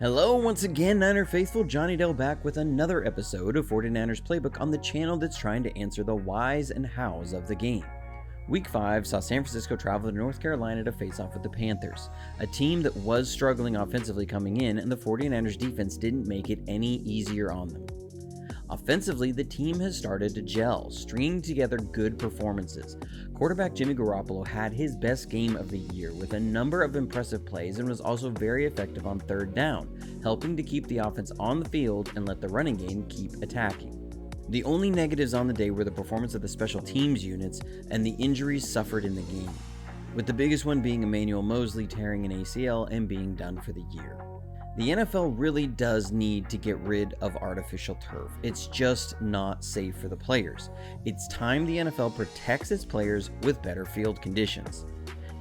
Hello, once again, Niner Faithful. Johnny Dale back with another episode of 49ers Playbook on the channel that's trying to answer the whys and hows of the game. Week 5 saw San Francisco travel to North Carolina to face off with the Panthers, a team that was struggling offensively coming in, and the 49ers defense didn't make it any easier on them. Offensively, the team has started to gel, stringing together good performances. Quarterback Jimmy Garoppolo had his best game of the year with a number of impressive plays and was also very effective on third down, helping to keep the offense on the field and let the running game keep attacking. The only negatives on the day were the performance of the special teams units and the injuries suffered in the game, with the biggest one being Emmanuel Mosley tearing an ACL and being done for the year. The NFL really does need to get rid of artificial turf. It's just not safe for the players. It's time the NFL protects its players with better field conditions.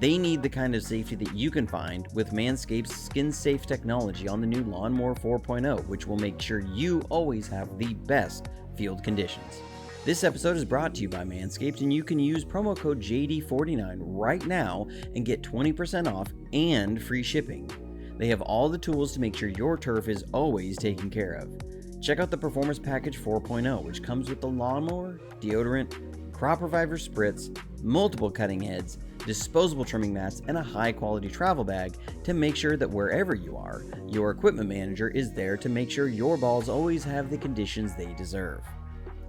They need the kind of safety that you can find with Manscaped's skin-safe technology on the new Lawnmower 4.0, which will make sure you always have the best field conditions. This episode is brought to you by Manscaped, and you can use promo code JD49 right now and get 20% off and free shipping. They have all the tools to make sure your turf is always taken care of. Check out the Performance Package 4.0, which comes with the lawnmower, deodorant, crop reviver spritz, multiple cutting heads, disposable trimming mats, and a high-quality travel bag to make sure that wherever you are, your equipment manager is there to make sure your balls always have the conditions they deserve.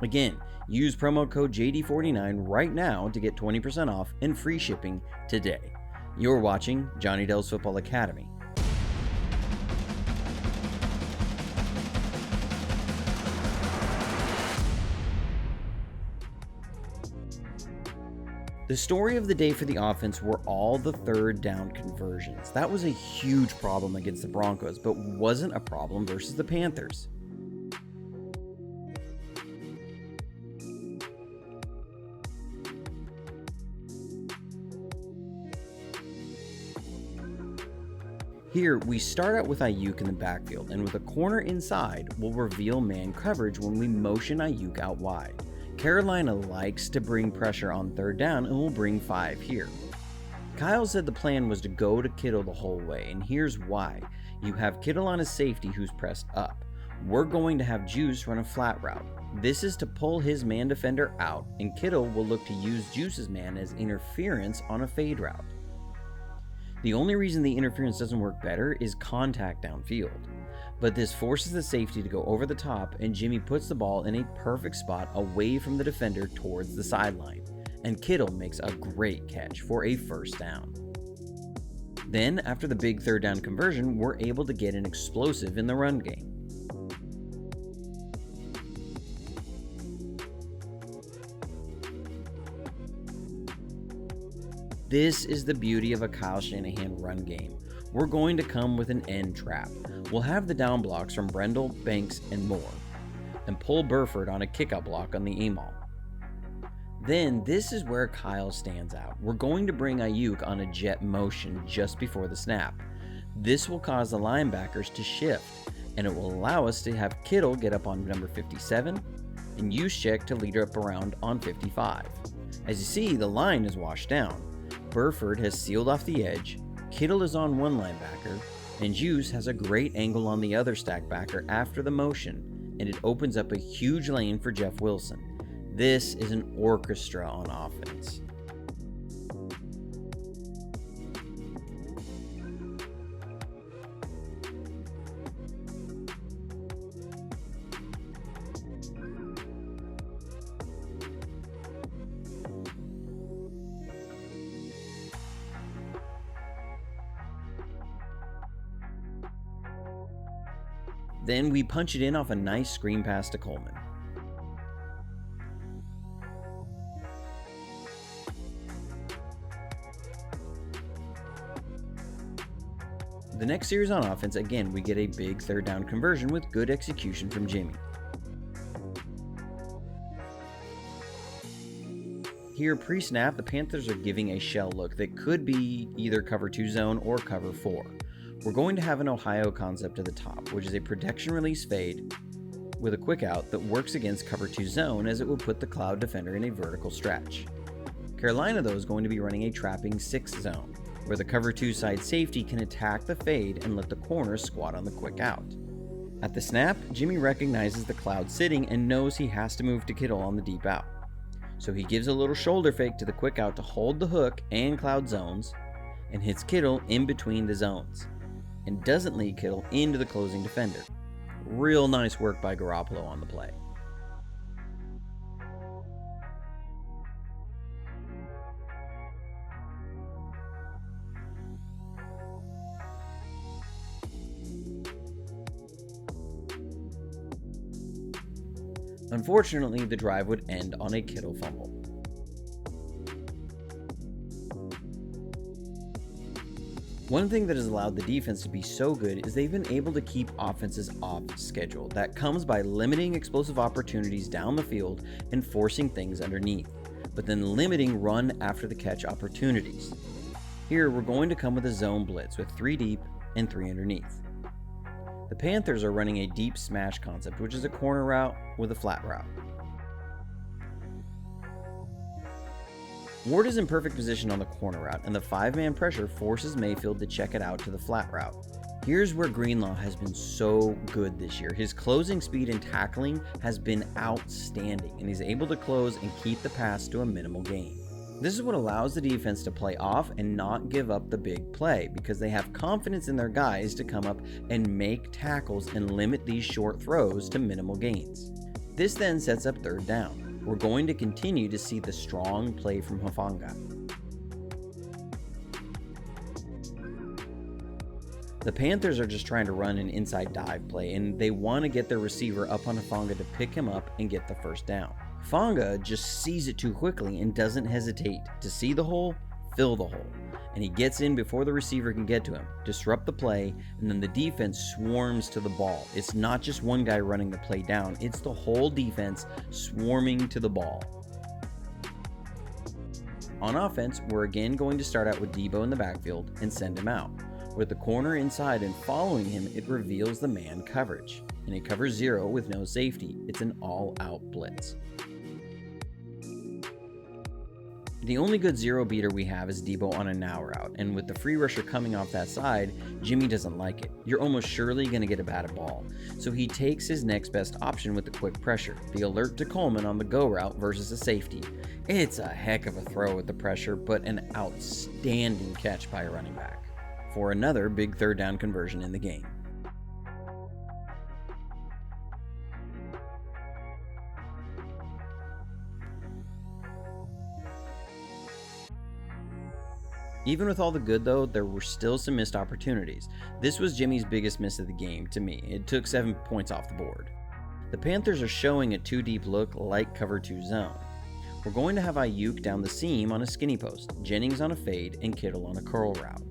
Again, use promo code JD49 right now to get 20% off and free shipping today. You're watching Johnny Dale's Football Academy. The story of the day for the offense were all the third down conversions. That was a huge problem against the Broncos, but wasn't a problem versus the Panthers. Here, we start out with Ayuk in the backfield, and with a corner inside, we'll reveal man coverage when we motion Ayuk out wide. Carolina likes to bring pressure on third down and will bring 5 here. Kyle said the plan was to go to Kittle the whole way, and here's why. You have Kittle on his safety who's pressed up. We're going to have Juice run a flat route. This is to pull his man defender out, and Kittle will look to use Juice's man as interference on a fade route. The only reason the interference doesn't work better is contact downfield. But this forces the safety to go over the top, and Jimmy puts the ball in a perfect spot away from the defender towards the sideline, and Kittle makes a great catch for a first down. Then, after the big third down conversion, we're able to get an explosive in the run game. This is the beauty of a Kyle Shanahan run game. We're going to come with an end trap. We'll have the down blocks from Brendel, Banks, and Moore, and pull Burford on a kickout block on the Amal. Then this is where Kyle stands out. We're going to bring Ayuk on a jet motion just before the snap. This will cause the linebackers to shift, and it will allow us to have Kittle get up on number 57 and Juszczyk to lead up around on 55. As you see, the line is washed down. Burford has sealed off the edge, Kittle is on one linebacker, and Juice has a great angle on the other stack backer after the motion, and it opens up a huge lane for Jeff Wilson. This is an orchestra on offense. Then we punch it in off a nice screen pass to Coleman. The next series on offense, again, we get a big third down conversion with good execution from Jimmy. Here, pre-snap, the Panthers are giving a shell look that could be either cover 2 zone or cover 4. We're going to have an Ohio concept at the top, which is a protection release fade with a quick out that works against cover 2 zone, as it will put the cloud defender in a vertical stretch. Carolina, though, is going to be running a trapping 6 zone, where the cover 2 side safety can attack the fade and let the corner squat on the quick out. At the snap, Jimmy recognizes the cloud sitting and knows he has to move to Kittle on the deep out. So he gives a little shoulder fake to the quick out to hold the hook and cloud zones, and hits Kittle in between the zones, and doesn't lead Kittle into the closing defender. Real nice work by Garoppolo on the play. Unfortunately, the drive would end on a Kittle fumble. One thing that has allowed the defense to be so good is they've been able to keep offenses off schedule. That comes by limiting explosive opportunities down the field and forcing things underneath, but then limiting run after the catch opportunities. Here, we're going to come with a zone blitz with 3 deep and 3 underneath. The Panthers are running a deep smash concept, which is a corner route with a flat route. Ward is in perfect position on the corner route, and the 5-man pressure forces Mayfield to check it out to the flat route. Here's where Greenlaw has been so good this year. His closing speed and tackling has been outstanding, and he's able to close and keep the pass to a minimal gain. This is what allows the defense to play off and not give up the big play, because they have confidence in their guys to come up and make tackles and limit these short throws to minimal gains. This then sets up 3rd down. We're going to continue to see the strong play from Hufanga. The Panthers are just trying to run an inside dive play, and they want to get their receiver up on Hufanga to pick him up and get the 1st down. Hufanga just sees it too quickly and doesn't hesitate to see the hole, fill the hole, and he gets in before the receiver can get to him, disrupt the play, and then the defense swarms to the ball. It's not just one guy running the play down, it's the whole defense swarming to the ball. On offense, we're again going to start out with Debo in the backfield and send him out. With the corner inside and following him, it reveals the man coverage. In a cover 0 with no safety, it's an all-out blitz. The only good 0 beater we have is Debo on a now route, and with the free rusher coming off that side, Jimmy doesn't like it. You're almost surely going to get a batted ball, so he takes his next best option with the quick pressure, the alert to Coleman on the go route versus a safety. It's a heck of a throw with the pressure, but an outstanding catch by a running back for another big 3rd down conversion in the game. Even with all the good though, there were still some missed opportunities. This was Jimmy's biggest miss of the game to me. It took 7 points off the board. The Panthers are showing a 2 deep look like cover 2 zone. We're going to have Ayuk down the seam on a skinny post, Jennings on a fade, and Kittle on a curl route.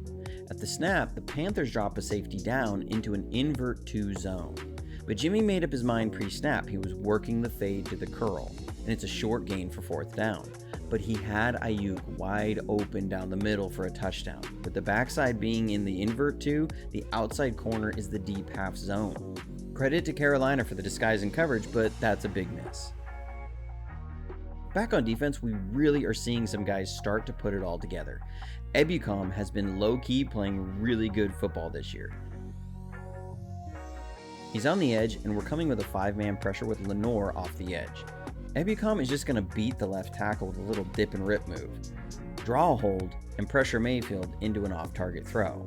At the snap, the Panthers drop a safety down into an invert 2 zone. But Jimmy made up his mind pre-snap. He was working the fade to the curl, and it's a short gain for 4th down. But he had Ayuk wide open down the middle for a touchdown. With the backside being in the invert 2, the outside corner is the deep half zone. Credit to Carolina for the disguise and coverage, but that's a big miss. Back on defense, we really are seeing some guys start to put it all together. Ebukam has been low-key playing really good football this year. He's on the edge, and we're coming with a 5-man pressure with Lenore off the edge. Ebukam is just going to beat the left tackle with a little dip and rip move, draw a hold, and pressure Mayfield into an off-target throw.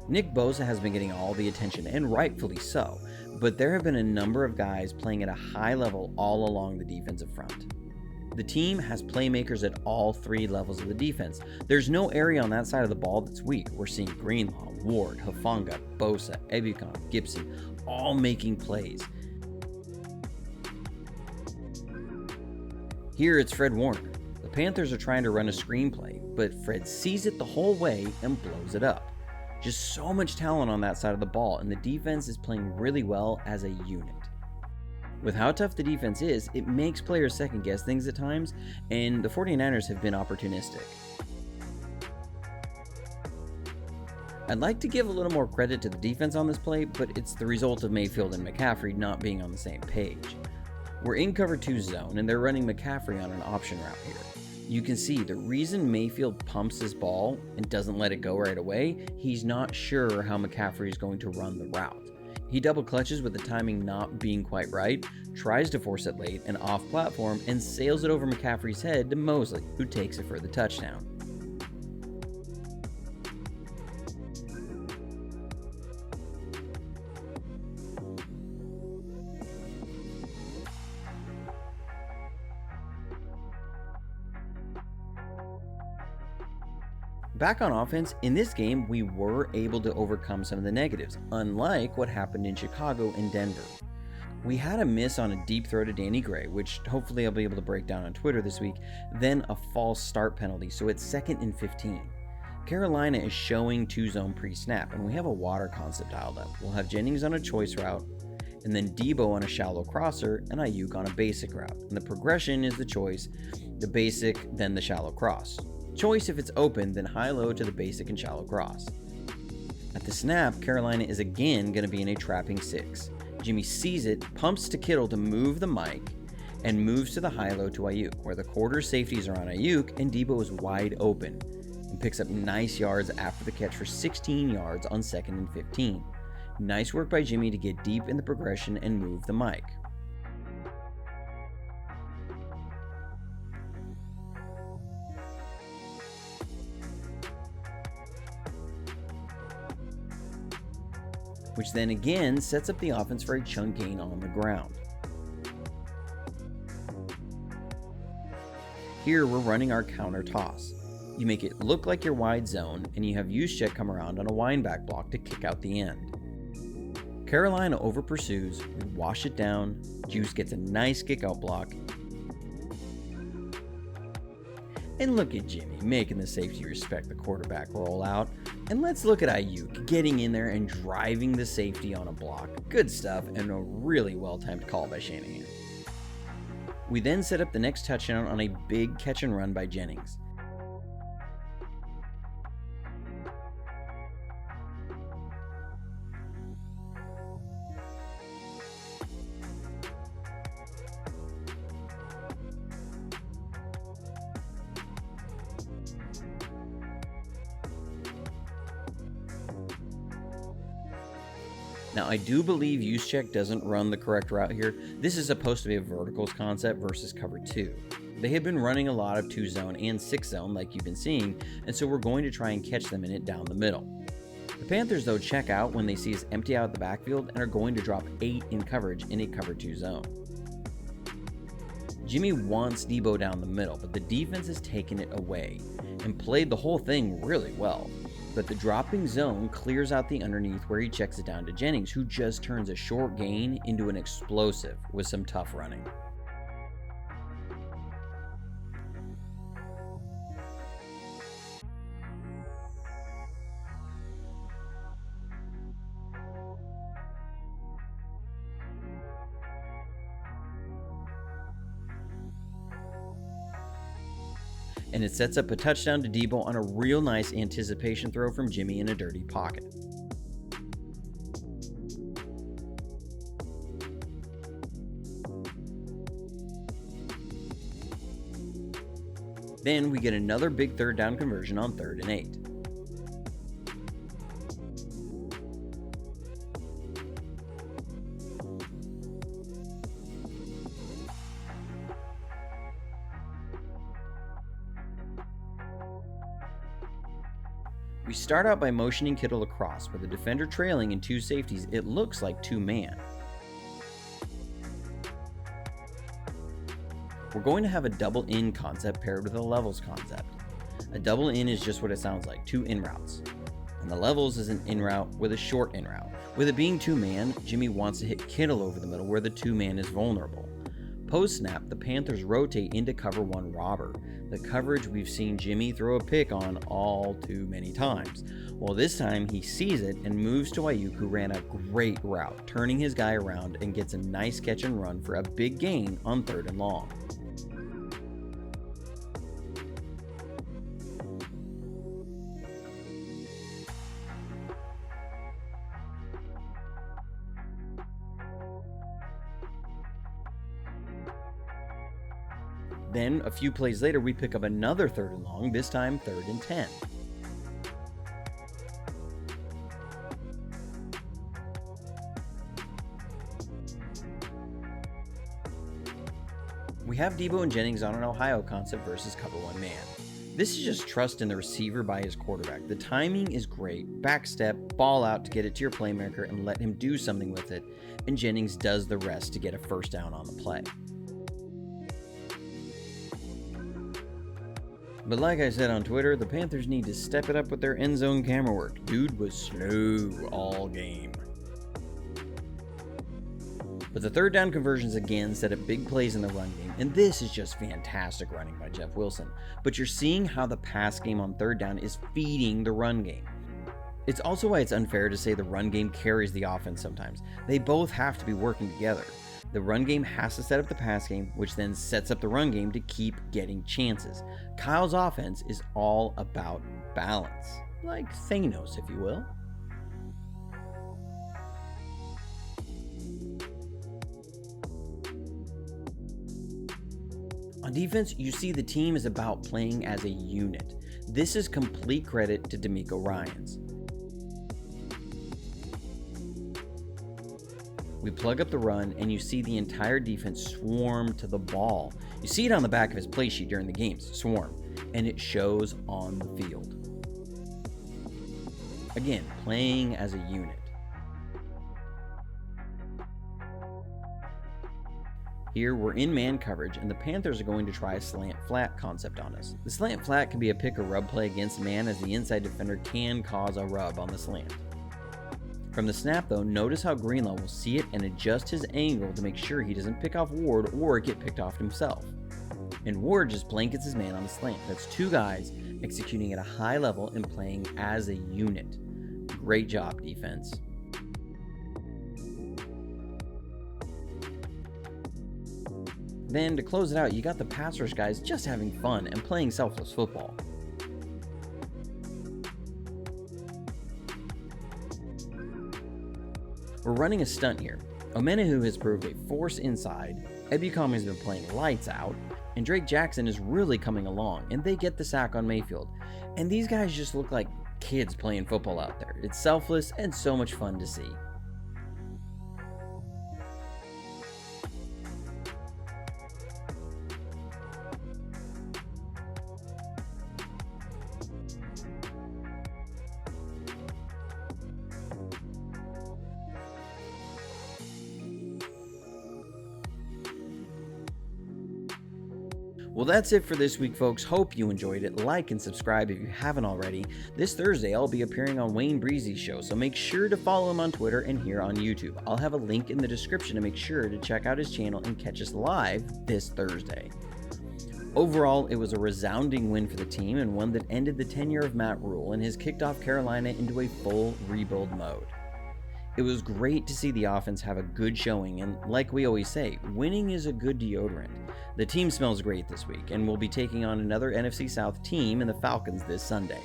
Nick Bosa has been getting all the attention, and rightfully so, but there have been a number of guys playing at a high level all along the defensive front. The team has playmakers at all 3 levels of the defense. There's no area on that side of the ball that's weak. We're seeing Greenlaw, Ward, Hufanga, Bosa, Ebukam, Gibson, all making plays. Here it's Fred Warner. The Panthers are trying to run a screenplay, but Fred sees it the whole way and blows it up. Just so much talent on that side of the ball, and the defense is playing really well as a unit. With how tough the defense is, it makes players second guess things at times, and the 49ers have been opportunistic. I'd like to give a little more credit to the defense on this play, but it's the result of Mayfield and McCaffrey not being on the same page. We're in cover 2 zone, and they're running McCaffrey on an option route here. You can see the reason Mayfield pumps his ball and doesn't let it go right away, he's not sure how McCaffrey is going to run the route. He double clutches with the timing not being quite right, tries to force it late and off platform, and sails it over McCaffrey's head to Mosley, who takes it for the touchdown. Back on offense, in this game, we were able to overcome some of the negatives, unlike what happened in Chicago and Denver. We had a miss on a deep throw to Danny Gray, which hopefully I'll be able to break down on Twitter this week, then a false start penalty, so it's 2nd and 15. Carolina is showing 2-zone pre-snap, and we have a water concept dialed up. We'll have Jennings on a choice route, and then Debo on a shallow crosser, and Ayuk on a basic route. And the progression is the choice, the basic, then the shallow cross. Choice if it's open, then high-low to the basic and shallow cross. At the snap, Carolina is again going to be in a trapping 6. Jimmy sees it, pumps to Kittle to move the mic, and moves to the high-low to Ayuk, where the quarter safeties are on Ayuk, and Debo is wide open, and picks up nice yards after the catch for 16 yards on 2nd and 15. Nice work by Jimmy to get deep in the progression and move the mic. Which then again sets up the offense for a chunk gain on the ground. Here we're running our counter toss. You make it look like your wide zone, and you have Juszczyk come around on a wineback block to kick out the end. Carolina over pursues, we wash it down, Juice gets a nice kick out block, and look at Jimmy making the safety respect the quarterback rollout. And let's look at Ayuk getting in there and driving the safety on a block. Good stuff, and a really well-timed call by Shanahan. We then set up the next touchdown on a big catch and run by Jennings. Now, I do believe Juszczyk doesn't run the correct route here. This is supposed to be a verticals concept versus cover 2. They have been running a lot of 2-zone and 6-zone like you've been seeing, and so we're going to try and catch them in it down the middle. The Panthers, though, check out when they see us empty out the backfield and are going to drop 8 in coverage in a cover 2 zone. Jimmy wants Debo down the middle, but the defense has taken it away and played the whole thing really well. But the dropping zone clears out the underneath where he checks it down to Jennings, who just turns a short gain into an explosive with some tough running. And it sets up a touchdown to Debo on a real nice anticipation throw from Jimmy in a dirty pocket. Then we get another big 3rd down conversion on 3rd and 8. We start out by motioning Kittle across. With the defender trailing and 2 safeties, it looks like 2-man. We're going to have a double in concept paired with a levels concept. A double in is just what it sounds like, 2 in routes. And the levels is an in route with a short in route. With it being 2-man, Jimmy wants to hit Kittle over the middle where the 2-man is vulnerable. Post-snap, the Panthers rotate into cover 1 robber, the coverage we've seen Jimmy throw a pick on all too many times. Well, this time he sees it and moves to Ayuk, who ran a great route, turning his guy around and gets a nice catch and run for a big gain on 3rd and long. Then, a few plays later, we pick up another 3rd and long, this time 3rd and 10. We have Debo and Jennings on an Ohio concept versus cover 1 man. This is just trust in the receiver by his quarterback. The timing is great. Back step, ball out to get it to your playmaker and let him do something with it, and Jennings does the rest to get a first down on the play. But like I said on Twitter, the Panthers need to step it up with their end zone camera work. Dude was slow all game. But the 3rd down conversions again set up big plays in the run game, and this is just fantastic running by Jeff Wilson. But you're seeing how the pass game on 3rd down is feeding the run game. It's also why it's unfair to say the run game carries the offense sometimes. They both have to be working together. The run game has to set up the pass game, which then sets up the run game to keep getting chances. Kyle's offense is all about balance, like Thanos, if you will. On defense, you see the team is about playing as a unit. This is complete credit to D'Amico Ryans. We plug up the run, and you see the entire defense swarm to the ball. You see it on the back of his play sheet during the games, swarm, and it shows on the field. Again, playing as a unit. Here, we're in man coverage, and the Panthers are going to try a slant flat concept on us. The slant flat can be a pick or rub play against man, as the inside defender can cause a rub on the slant. From the snap though, notice how Greenlaw will see it and adjust his angle to make sure he doesn't pick off Ward or get picked off himself. And Ward just blankets his man on the slant. That's 2 guys executing at a high level and playing as a unit. Great job, defense. Then, to close it out, you got the pass rush guys just having fun and playing selfless football. We're running a stunt here. Omenahu has proved a force inside, Ebukam has been playing lights out, and Drake Jackson is really coming along, and they get the sack on Mayfield. And these guys just look like kids playing football out there. It's selfless and so much fun to see. Well, that's it for this week, folks. Hope you enjoyed it. Like and subscribe if you haven't already. This Thursday, I'll be appearing on Wayne Breezy's show, so make sure to follow him on Twitter and here on YouTube. I'll have a link in the description to make sure to check out his channel and catch us live this Thursday. Overall, it was a resounding win for the team and one that ended the tenure of Matt Rhule and has kicked off Carolina into a full rebuild mode. It was great to see the offense have a good showing, and like we always say, winning is a good deodorant. The team smells great this week, and we'll be taking on another NFC South team in the Falcons this Sunday.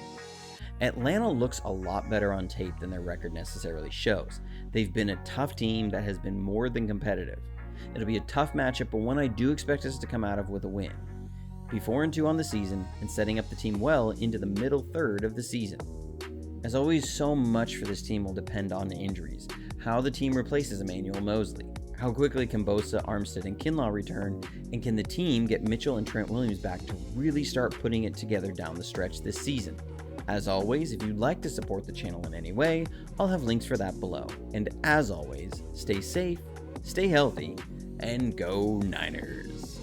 Atlanta looks a lot better on tape than their record necessarily shows. They've been a tough team that has been more than competitive. It'll be a tough matchup, but one I do expect us to come out of with a win. Be 4-2 on the season, and setting up the team well into the middle third of the season. As always, so much for this team will depend on injuries, how the team replaces Emmanuel Mosley, how quickly can Bosa, Armstead, and Kinlaw return, and can the team get Mitchell and Trent Williams back to really start putting it together down the stretch this season. As always, if you'd like to support the channel in any way, I'll have links for that below. And as always, stay safe, stay healthy, and go Niners!